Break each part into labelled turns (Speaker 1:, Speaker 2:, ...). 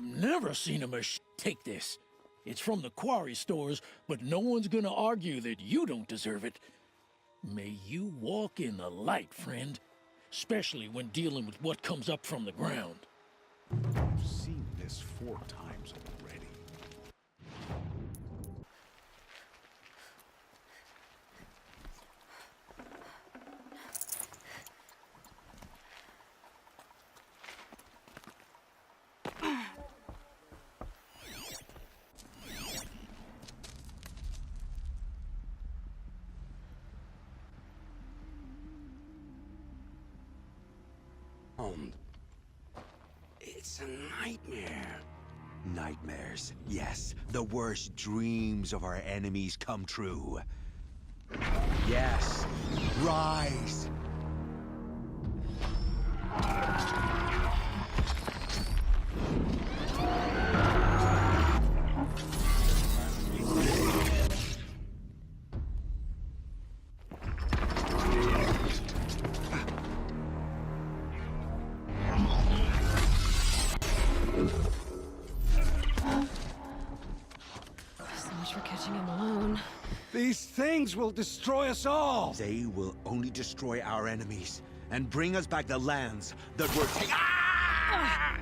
Speaker 1: I've never seen a machine. Take this. It's from the quarry stores, but no one's gonna argue that you don't deserve it. May you walk in the light, friend. Especially when dealing with what comes up from the ground.
Speaker 2: I've seen this 4 times already.
Speaker 3: It's a nightmare. Nightmares, yes. The worst dreams of our enemies come true. Yes, rise!
Speaker 2: These things will destroy us all!
Speaker 3: They will only destroy our enemies and bring us back the lands that were taken. Ah!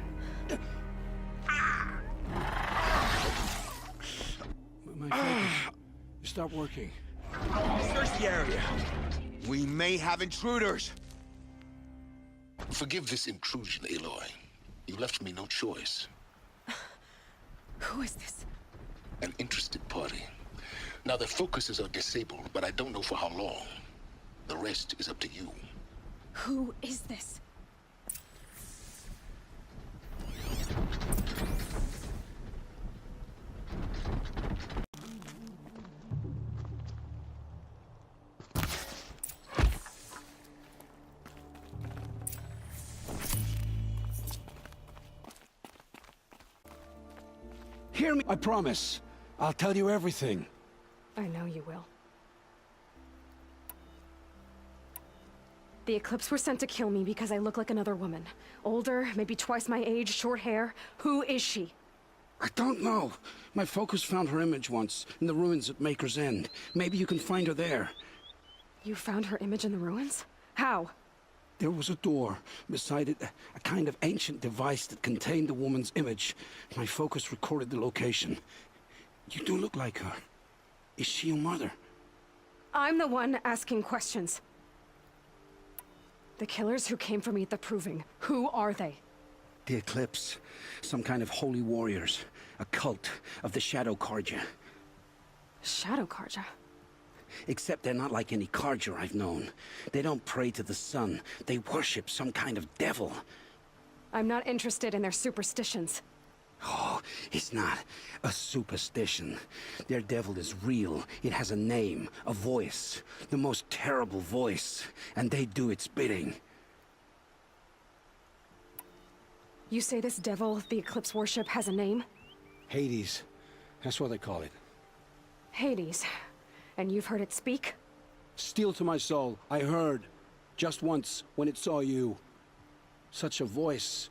Speaker 2: My focus. Stop working.
Speaker 3: Search the area. We may have intruders.
Speaker 4: Forgive this intrusion, Aloy. You left me no choice.
Speaker 5: Who is this?
Speaker 4: An interested party. Now, their focuses are disabled, but I don't know for how long. The rest is up to you.
Speaker 5: Who is this?
Speaker 2: Hear me, I promise. I'll tell you everything.
Speaker 5: I know you will. The Eclipse were sent to kill me because I look like another woman. Older, maybe twice my age, short hair. Who is she?
Speaker 2: I don't know. My focus found her image once, in the ruins at Maker's End. Maybe you can find her there.
Speaker 5: You found her image in the ruins? How?
Speaker 2: There was a door. Beside it, a kind of ancient device that contained the woman's image. My focus recorded the location. You do look like her. Is she your mother?
Speaker 5: I'm the one asking questions. The killers who came for me at the Proving, who are they?
Speaker 2: The Eclipse. Some kind of holy warriors. A cult of the Shadow Carja.
Speaker 5: Shadow Carja?
Speaker 2: Except they're not like any Carja I've known. They don't pray to the sun. They worship some kind of devil.
Speaker 5: I'm not interested in their superstitions.
Speaker 2: Oh, it's not a superstition. Their devil is real. It has a name, a voice. The most terrible voice. And they do its bidding.
Speaker 5: You say this devil the Eclipse worship has a name?
Speaker 2: Hades. That's what they call it.
Speaker 5: Hades. And you've heard it speak?
Speaker 2: Steel to my soul. I heard. Just once, when it saw you. Such a voice.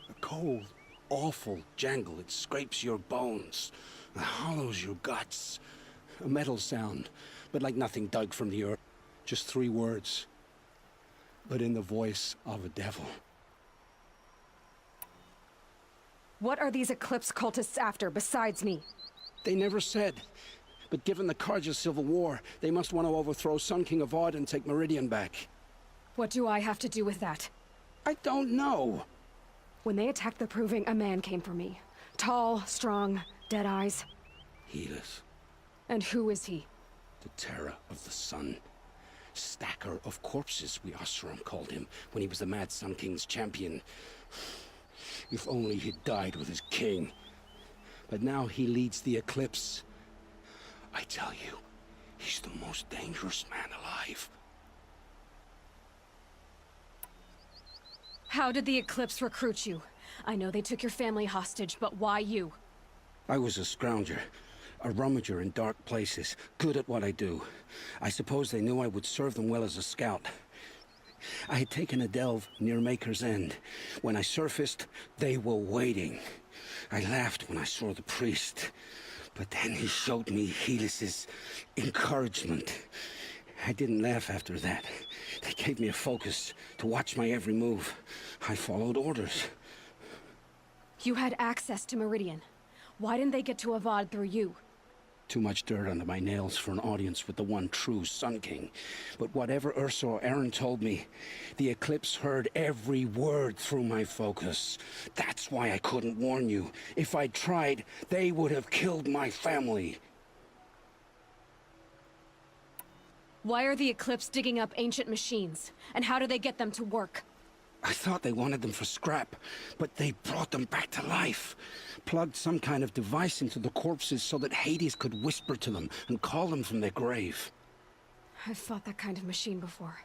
Speaker 2: A cold, awful jangle. It scrapes your bones. It hollows your guts. A metal sound, but like nothing dug from the earth. Just 3 words. But in the voice of a devil.
Speaker 5: What are these Eclipse cultists after, besides me?
Speaker 2: They never said. But given the Carja civil war, they must want to overthrow Sun King of Odd and take Meridian back.
Speaker 5: What do I have to do with that?
Speaker 2: I don't know.
Speaker 5: When they attacked the Proving, a man came for me. Tall, strong, dead eyes.
Speaker 2: Helis.
Speaker 5: And who is he?
Speaker 2: The terror of the sun. Stacker of corpses, we Oseram called him, when he was the Mad Sun King's champion. If only he'd died with his king. But now he leads the Eclipse. I tell you, he's the most dangerous man alive.
Speaker 5: How did the Eclipse recruit you? I know they took your family hostage, but why you?
Speaker 2: I was a scrounger, a rummager in dark places, good at what I do. I suppose they knew I would serve them well as a scout. I had taken a delve near Maker's End. When I surfaced, they were waiting. I laughed when I saw the priest, but then he showed me Helis's encouragement. I didn't laugh after that. They gave me a focus to watch my every move. I followed orders.
Speaker 5: You had access to Meridian. Why didn't they get to Avad through you?
Speaker 2: Too much dirt under my nails for an audience with the one true Sun King. But whatever Ursa or Aaron told me, the Eclipse heard every word through my focus. That's why I couldn't warn you. If I'd tried, they would have killed my family.
Speaker 5: Why are the Eclipse digging up ancient machines? And how do they get them to work?
Speaker 2: I thought they wanted them for scrap, but they brought them back to life. Plugged some kind of device into the corpses so that Hades could whisper to them and call them from their grave.
Speaker 5: I've fought that kind of machine before.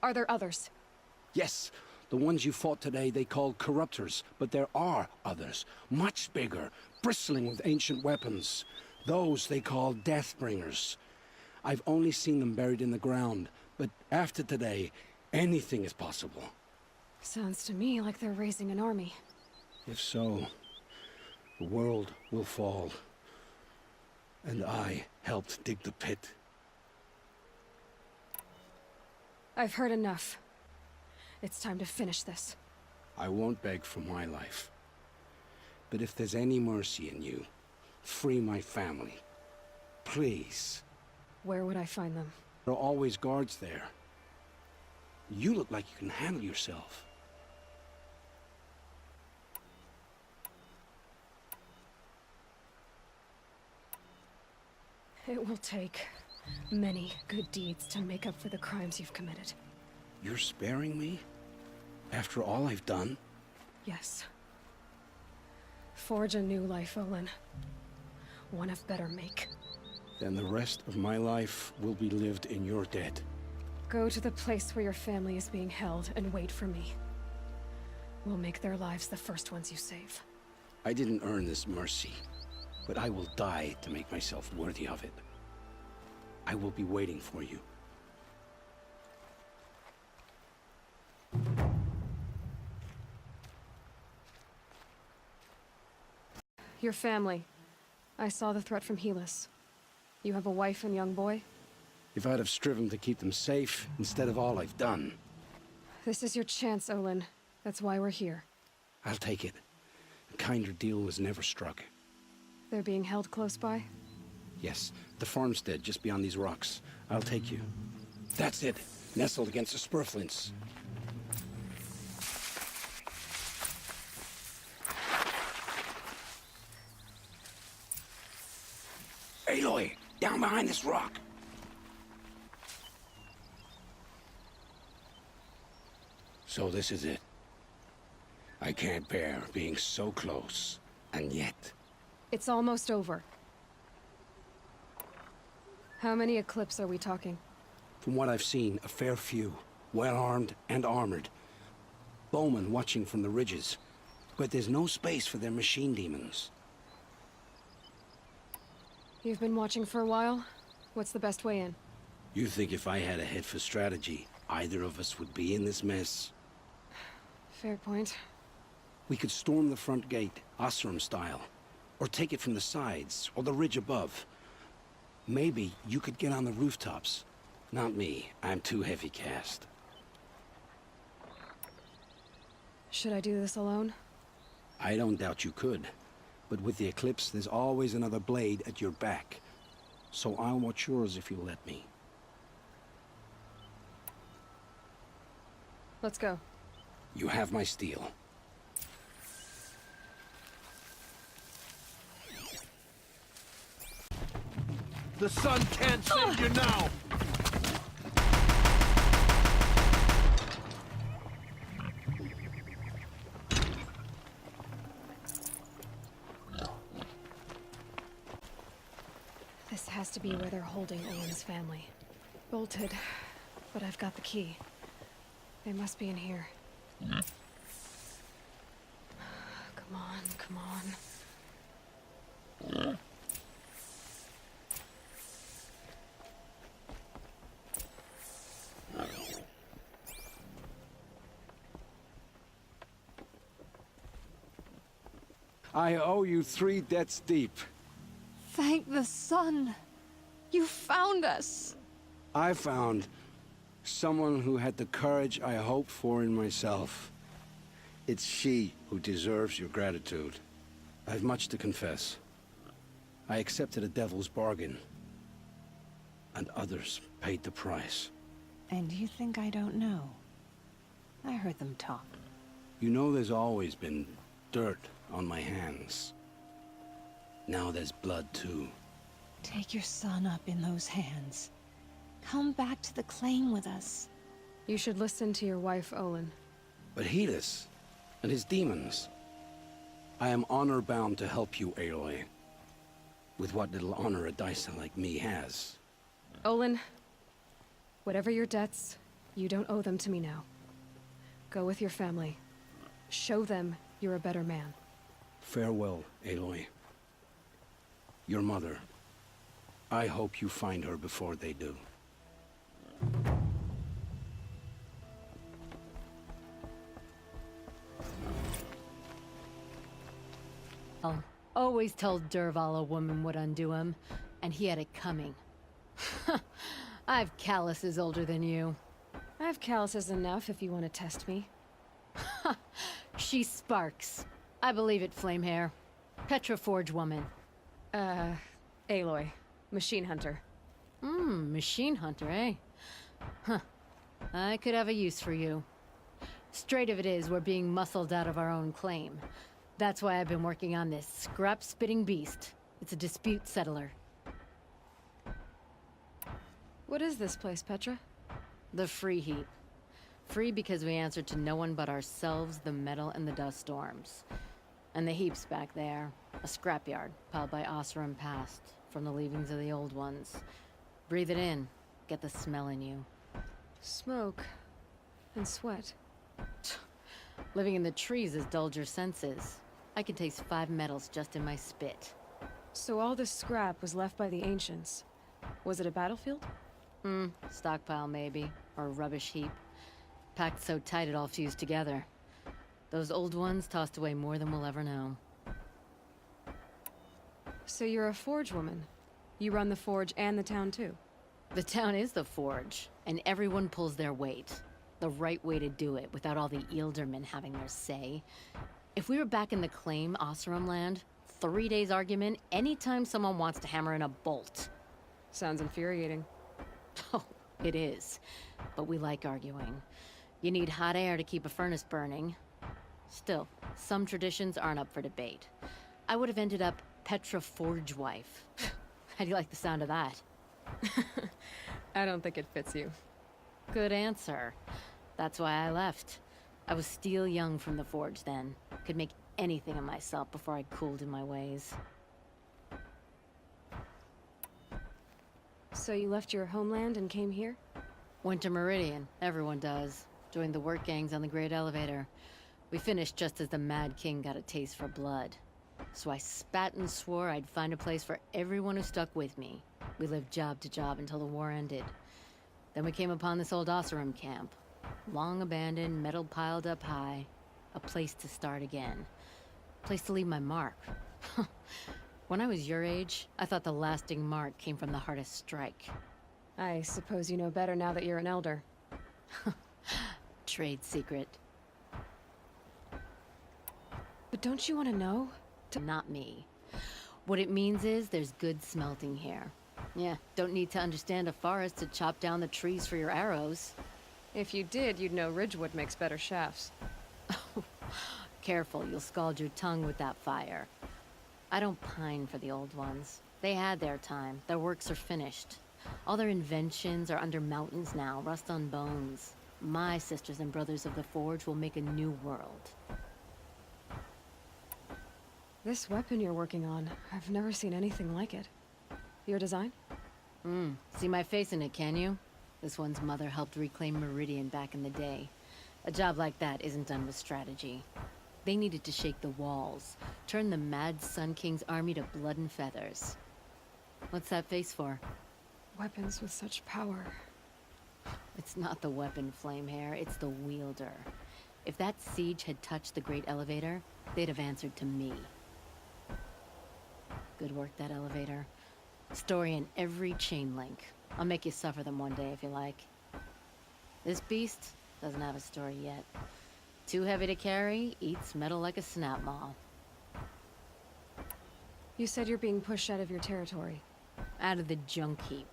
Speaker 5: Are there others?
Speaker 2: Yes, the ones you fought today they called corruptors, but there are others, much bigger, bristling with ancient weapons. Those they call Deathbringers. I've only seen them buried in the ground, but after today, anything is possible.
Speaker 5: Sounds to me like they're raising an army.
Speaker 2: If so, the world will fall. And I helped dig the pit.
Speaker 5: I've heard enough. It's time to finish this.
Speaker 2: I won't beg for my life. But if there's any mercy in you, free my family. Please.
Speaker 5: Where would I find them?
Speaker 2: There are always guards there. You look like you can handle yourself.
Speaker 5: It will take many good deeds to make up for the crimes you've committed.
Speaker 2: You're sparing me? After all I've done?
Speaker 5: Yes. Forge a new life, Olin. One of better make.
Speaker 2: Then the rest of my life will be lived in your debt.
Speaker 5: Go to the place where your family is being held and wait for me. We'll make their lives the first ones you save.
Speaker 2: I didn't earn this mercy, but I will die to make myself worthy of it. I will be waiting for you.
Speaker 5: Your family. I saw the threat from Helis. You have a wife and young boy?
Speaker 2: If I'd have striven to keep them safe, instead of all I've done.
Speaker 5: This is your chance, Olin. That's why we're here.
Speaker 2: I'll take it. A kinder deal was never struck.
Speaker 5: They're being held close by?
Speaker 2: Yes, the farmstead just beyond these rocks. I'll take you. That's it. Nestled against the spurflints. Aloy! Down behind this rock! So this is it. I can't bear being so close, and yet...
Speaker 5: It's almost over. How many Eclipse are we talking?
Speaker 2: From what I've seen, a fair few. Well-armed and armored. Bowmen watching from the ridges. But there's no space for their machine demons.
Speaker 5: You've been watching for a while? What's the best way in?
Speaker 2: You think if I had a head for strategy, either of us would be in this mess?
Speaker 5: Fair point.
Speaker 2: We could storm the front gate, Osram style. Or take it from the sides, or the ridge above. Maybe you could get on the rooftops. Not me. I'm too heavy cast.
Speaker 5: Should I do this alone?
Speaker 2: I don't doubt you could. But with the Eclipse, there's always another blade at your back. So I'll watch yours if you'll let me.
Speaker 5: Let's go.
Speaker 2: You have my steel.
Speaker 6: The sun can't save you now!
Speaker 5: This has to be where they're holding Owen's family. Bolted, but I've got the key. They must be in here. Come on, come on.
Speaker 2: I owe you 3 debts deep.
Speaker 5: Thank the sun. You found us.
Speaker 2: I found someone who had the courage I hoped for in myself. It's she who deserves your gratitude. I have much to confess. I accepted a devil's bargain, and others paid the price.
Speaker 7: And you think I don't know? I heard them talk.
Speaker 2: You know there's always been dirt on my hands. Now there's blood too.
Speaker 7: Take your son up in those hands. Come back to the claim with us.
Speaker 5: You should listen to your wife, Olin.
Speaker 2: But Helis and his demons. I am honor-bound to help you, Aloy. With what little honor a Dyson like me has.
Speaker 5: Olin, whatever your debts, you don't owe them to me now. Go with your family. Show them you're a better man.
Speaker 2: Farewell, Aloy. Your mother. I hope you find her before they do.
Speaker 8: Always told Derval a woman would undo him, and he had it coming. I've calluses older than you.
Speaker 5: I have calluses enough if you want to test me.
Speaker 8: She sparks. I believe it, Flamehair. Petra Forge woman.
Speaker 5: Aloy. Machine hunter.
Speaker 8: Machine hunter, eh? Huh. I could have a use for you. Straight of it is, we're being muscled out of our own claim. That's why I've been working on this scrap-spitting beast. It's a dispute settler.
Speaker 5: What is this place, Petra?
Speaker 8: The Free Heap. Free because we answer to no one but ourselves, the metal, and the dust storms. And the heap's back there. A scrapyard, piled by Oseram past, from the leavings of the old ones. Breathe it in. Get the smell in you.
Speaker 5: Smoke. And sweat.
Speaker 8: Living in the trees has dulled your senses. I can taste 5 metals just in my spit.
Speaker 5: So all this scrap was left by the ancients. Was it a battlefield?
Speaker 8: Stockpile maybe, or a rubbish heap. Packed so tight it all fused together. Those old ones tossed away more than we'll ever know.
Speaker 5: So you're a forge woman. You run the forge and the town too.
Speaker 8: The town is the forge, and everyone pulls their weight. The right way to do it, without all the Eildermen having their say. If we were back in the claim, Oseram land, 3 days argument anytime someone wants to hammer in a bolt.
Speaker 5: Sounds infuriating.
Speaker 8: Oh, it is. But we like arguing. You need hot air to keep a furnace burning. Still, some traditions aren't up for debate. I would have ended up Petra Forge wife. How do you like the sound of that?
Speaker 5: I don't think it fits you.
Speaker 8: Good answer. That's why I left. I was steel young from the forge then. Could make anything of myself before I cooled in my ways.
Speaker 5: So you left your homeland and came here?
Speaker 8: Went to Meridian. Everyone does. Joined the work gangs on the Great Elevator. We finished just as the Mad King got a taste for blood. So I spat and swore I'd find a place for everyone who stuck with me. We lived job to job until the war ended. Then we came upon this old Oseram camp. Long abandoned, metal piled up high. A place to start again. A place to leave my mark. When I was your age, I thought the lasting mark came from the hardest strike.
Speaker 5: I suppose you know better now that you're an elder.
Speaker 8: Trade secret.
Speaker 5: But don't you want to know?
Speaker 8: Not me. What it means is there's good smelting here. Yeah, don't need to understand a forest to chop down the trees for your arrows.
Speaker 5: If you did, you'd know Ridgewood makes better shafts.
Speaker 8: Careful, you'll scald your tongue with that fire. I don't pine for the old ones. They had their time. Their works are finished. All their inventions are under mountains now, rust on bones. My sisters and brothers of the Forge will make a new world.
Speaker 5: This weapon you're working on, I've never seen anything like it. Your design?
Speaker 8: See my face in it, can you? This one's mother helped reclaim Meridian back in the day. A job like that isn't done with strategy. They needed to shake the walls, turn the mad Sun King's army to blood and feathers. What's that face for?
Speaker 5: Weapons with such power.
Speaker 8: It's not the weapon, Flamehair, it's the wielder. If that siege had touched the Great Elevator, they'd have answered to me. Good work, that elevator. Story in every chain link. I'll make you suffer them one day if you like. This beast doesn't have a story yet. Too heavy to carry, eats metal like a snap maw.
Speaker 5: You said you're being pushed out of your territory.
Speaker 8: Out of the junk heap.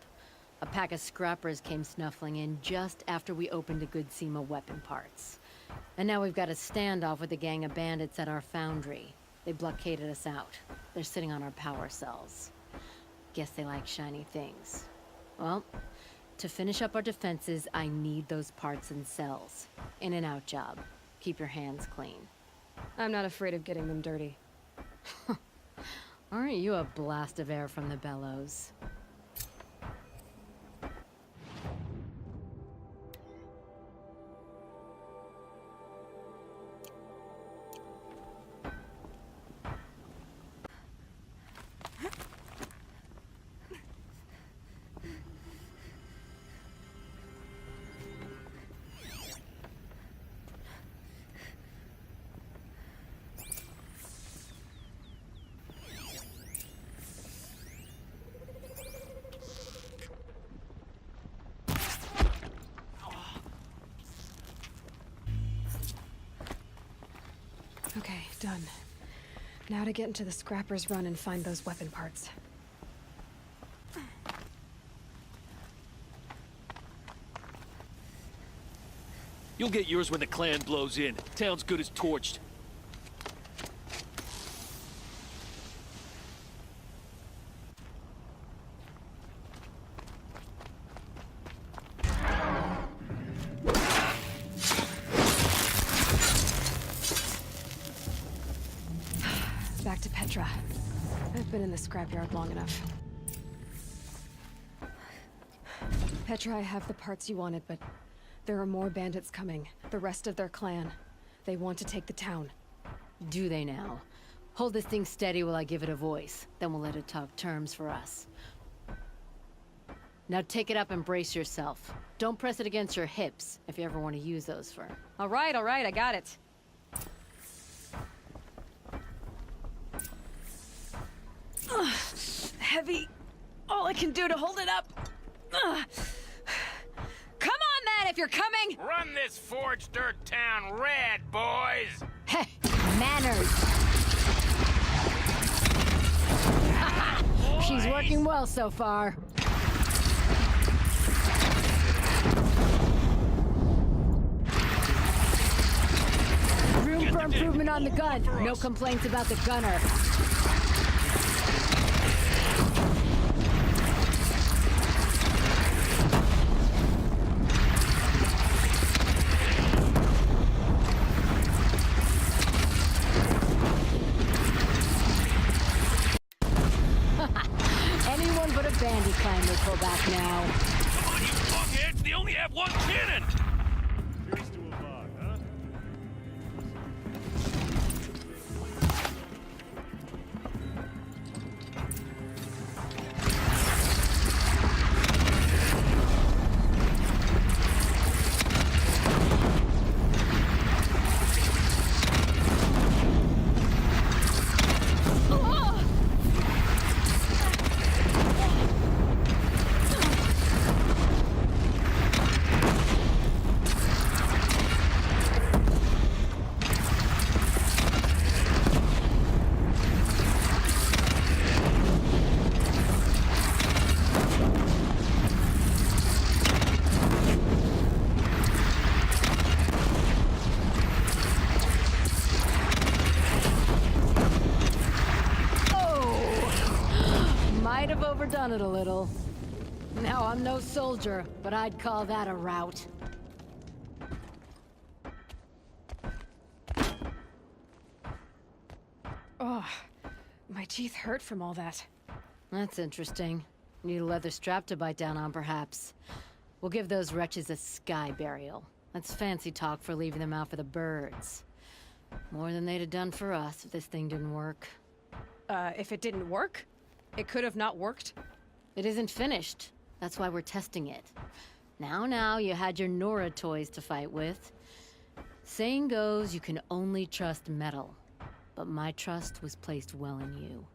Speaker 8: A pack of scrappers came snuffling in just after we opened a good seam of weapon parts. And now we've got a standoff with a gang of bandits at our foundry. They blockaded us out. They're sitting on our power cells. Guess they like shiny things. Well, to finish up our defenses, I need those parts and cells. In and out job. Keep your hands clean.
Speaker 5: I'm not afraid of getting them dirty.
Speaker 8: Aren't you a blast of air from the bellows?
Speaker 5: Okay, done. Now to get into the Scrapper's Run and find those weapon parts.
Speaker 6: You'll get yours when the clan blows in. Town's good as torched.
Speaker 5: Back to Petra. I've been in the scrapyard long enough. Petra, I have the parts you wanted, but there are more bandits coming. The rest of their clan. They want to take the town.
Speaker 8: Do they now? Hold this thing steady while I give it a voice. Then we'll let it talk terms for us. Now take it up and brace yourself. Don't press it against your hips if you ever want to use those for...
Speaker 5: All right, I got it. Heavy. All I can do to hold it up. Come on, then, if you're coming!
Speaker 9: Run this forged dirt town red, boys!
Speaker 8: Hey, manners! She's working well so far. Room for improvement on the gun. No complaints about the gunner. Anyone but a bandy clan will pull back now.
Speaker 6: Come on, you fuckheads! They only have one cannon!
Speaker 8: Overdone it a little. Now, I'm no soldier, but I'd call that a rout.
Speaker 5: Oh, my teeth hurt from all that.
Speaker 8: That's interesting. Need a leather strap to bite down on, perhaps. We'll give those wretches a sky burial. That's fancy talk for leaving them out for the birds. More than they'd have done for us if this thing didn't work.
Speaker 5: If it didn't work? It could have not worked?
Speaker 8: It isn't finished. That's why we're testing it. Now, you had your Nora toys to fight with. Saying goes, you can only trust metal. But my trust was placed well in you.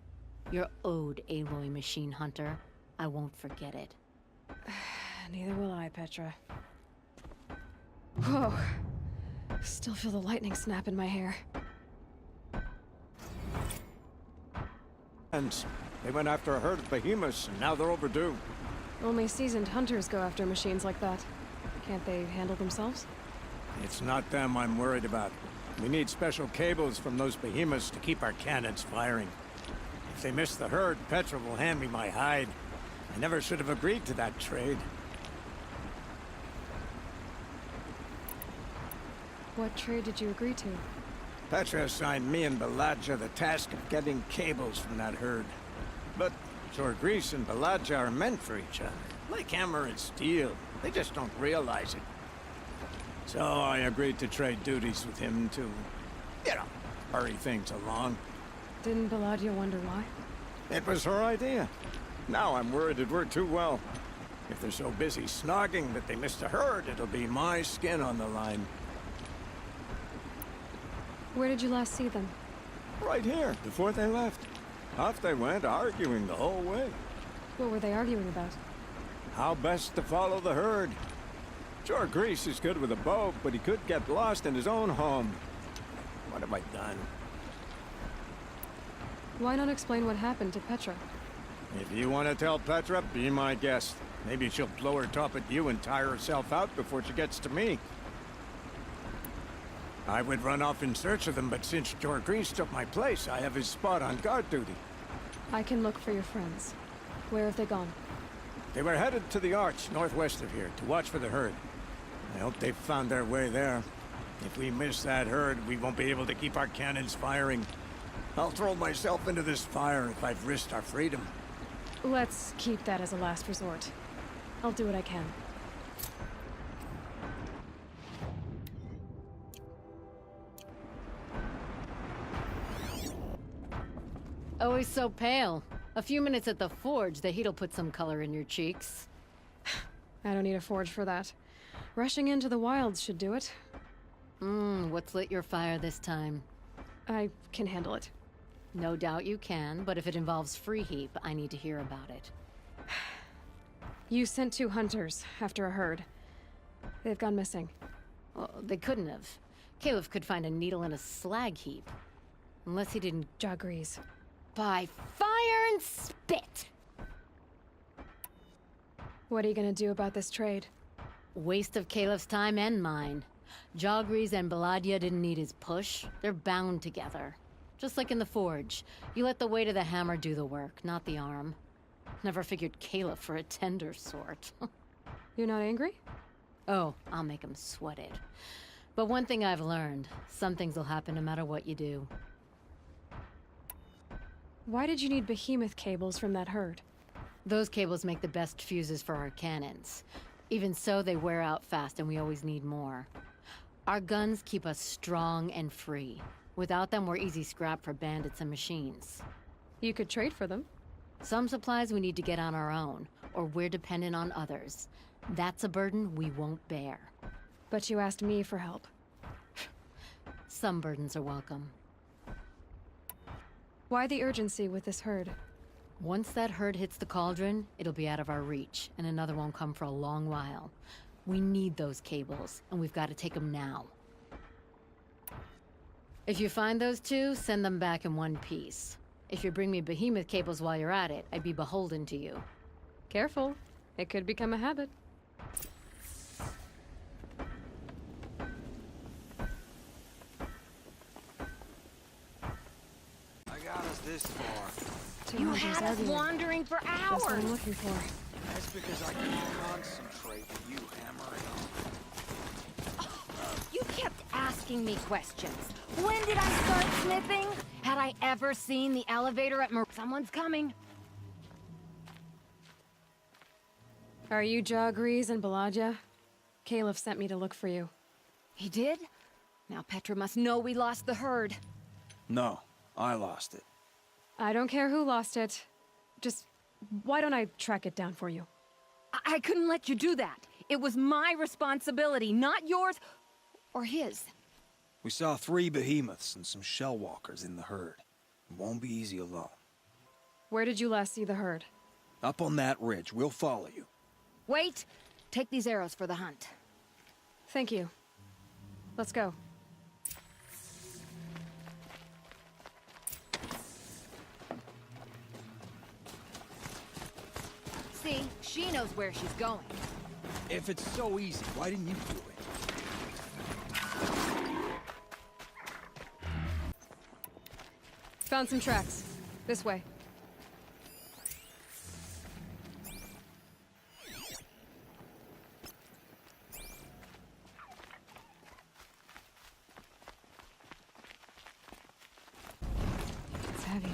Speaker 8: You're owed, Aloy Machine Hunter. I won't forget it.
Speaker 5: Neither will I, Petra. Whoa. Still feel the lightning snap in my hair.
Speaker 10: And they went after a herd of behemoths, and now they're overdue.
Speaker 5: Only seasoned hunters go after machines like that. Can't they handle themselves?
Speaker 10: It's not them I'm worried about. We need special cables from those behemoths to keep our cannons firing. If they miss the herd, Petra will hand me my hide. I never should have agreed to that trade.
Speaker 5: What trade did you agree to?
Speaker 10: Petra assigned me and Baladja the task of getting cables from that herd. But Jorgris and Baladja are meant for each other. Like hammer and steel. They just don't realize it. So I agreed to trade duties with him to, you know, hurry things along.
Speaker 5: Didn't Baladja wonder why?
Speaker 10: It was her idea. Now I'm worried it worked too well. If they're so busy snogging that they missed a herd, it'll be my skin on the line.
Speaker 5: Where did you last see them?
Speaker 10: Right here, before they left. Off they went, arguing the whole way.
Speaker 5: What were they arguing about?
Speaker 10: How best to follow the herd. Jorgris is good with a bow, but he could get lost in his own home. What have I done?
Speaker 5: Why not explain what happened to Petra?
Speaker 10: If you want to tell Petra, be my guest. Maybe she'll blow her top at you and tire herself out before she gets to me. I would run off in search of them, but since Jorgris took my place, I have his spot on guard duty.
Speaker 5: I can look for your friends. Where have they gone?
Speaker 10: They were headed to the arch northwest of here to watch for the herd. I hope they've found their way there. If we miss that herd, we won't be able to keep our cannons firing. I'll throw myself into this fire if I've risked our freedom.
Speaker 5: Let's keep that as a last resort. I'll do what I can.
Speaker 8: Always so pale. A few minutes at the forge, the heat'll put some color in your cheeks.
Speaker 5: I don't need a forge for that. Rushing into the wilds should do it.
Speaker 8: What's lit your fire this time?
Speaker 5: I can handle it.
Speaker 8: No doubt you can, but if it involves free heap, I need to hear about it.
Speaker 5: You sent 2 hunters after a herd. They've gone missing.
Speaker 8: Well, they couldn't have. Caliph could find a needle in a slag heap. Unless he didn't...
Speaker 5: Jorgris.
Speaker 8: By fire and spit!
Speaker 5: What are you gonna do about this trade?
Speaker 8: Waste of Caliph's time and mine. Jorgris and Baladja didn't need his push. They're bound together. Just like in the forge. You let the weight of the hammer do the work, not the arm. Never figured Caliph for a tender sort.
Speaker 5: You're not angry?
Speaker 8: Oh, I'll make him sweat it. But one thing I've learned, some things will happen no matter what you do.
Speaker 5: Why did you need behemoth cables from that herd?
Speaker 8: Those cables make the best fuses for our cannons. Even so, they wear out fast and we always need more. Our guns keep us strong and free. Without them, we're easy scrap for bandits and machines.
Speaker 5: You could trade for them.
Speaker 8: Some supplies we need to get on our own, or we're dependent on others. That's a burden we won't bear.
Speaker 5: But you asked me for help.
Speaker 8: Some burdens are welcome.
Speaker 5: Why the urgency with this herd?
Speaker 8: Once that herd hits the cauldron, it'll be out of our reach, and another won't come for a long while. We need those cables, and we've got to take them now. If you find those 2, send them back in one piece. If you bring me behemoth cables while you're at it, I'd be beholden to you.
Speaker 5: Careful. It could become a habit.
Speaker 3: I got us this far.
Speaker 5: You had us
Speaker 7: wandering for
Speaker 5: That's what I'm looking for.
Speaker 3: That's because I can concentrate with you hammering on.
Speaker 7: You kept asking me questions. When did I start sniffing? Had I ever seen the elevator at Someone's coming.
Speaker 5: Are you Jorgris and Baladja? Caliph sent me to look for you.
Speaker 7: He did? Now Petra must know we lost the herd.
Speaker 2: No, I lost it.
Speaker 5: I don't care who lost it. Just, why don't I track it down for you?
Speaker 7: I couldn't let you do that. It was my responsibility, not yours or his.
Speaker 2: We saw 3 behemoths and some shell walkers in the herd. It won't be easy alone.
Speaker 5: Where did you last see the herd?
Speaker 11: Up on that ridge. We'll follow you.
Speaker 7: Wait! Take these arrows for the hunt.
Speaker 5: Thank you. Let's go.
Speaker 7: See, she knows where she's going.
Speaker 11: If it's so easy, why didn't you do it?
Speaker 5: Found some tracks. This way. It's heavy.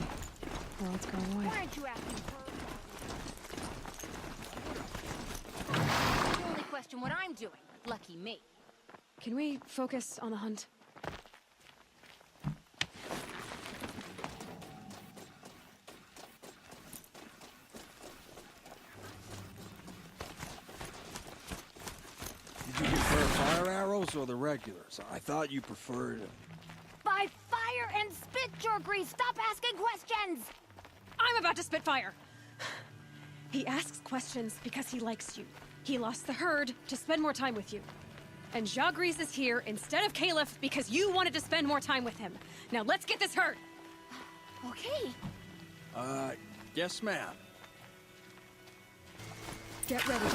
Speaker 5: Well, let's go away.
Speaker 7: Why aren't you asking her? You only question what I'm doing. Lucky me.
Speaker 5: Can we focus on the hunt?
Speaker 11: Did you prefer fire arrows or the regulars? I thought you preferred...
Speaker 7: By fire and spit, Jorgri! Stop asking questions!
Speaker 5: I'm about to spit fire! He asks questions because he likes you. He lost the herd to spend more time with you. And Jagrees is here instead of Caliph because you wanted to spend more time with him. Now let's get this herd!
Speaker 7: Okay.
Speaker 11: Yes, ma'am.
Speaker 5: Get ready.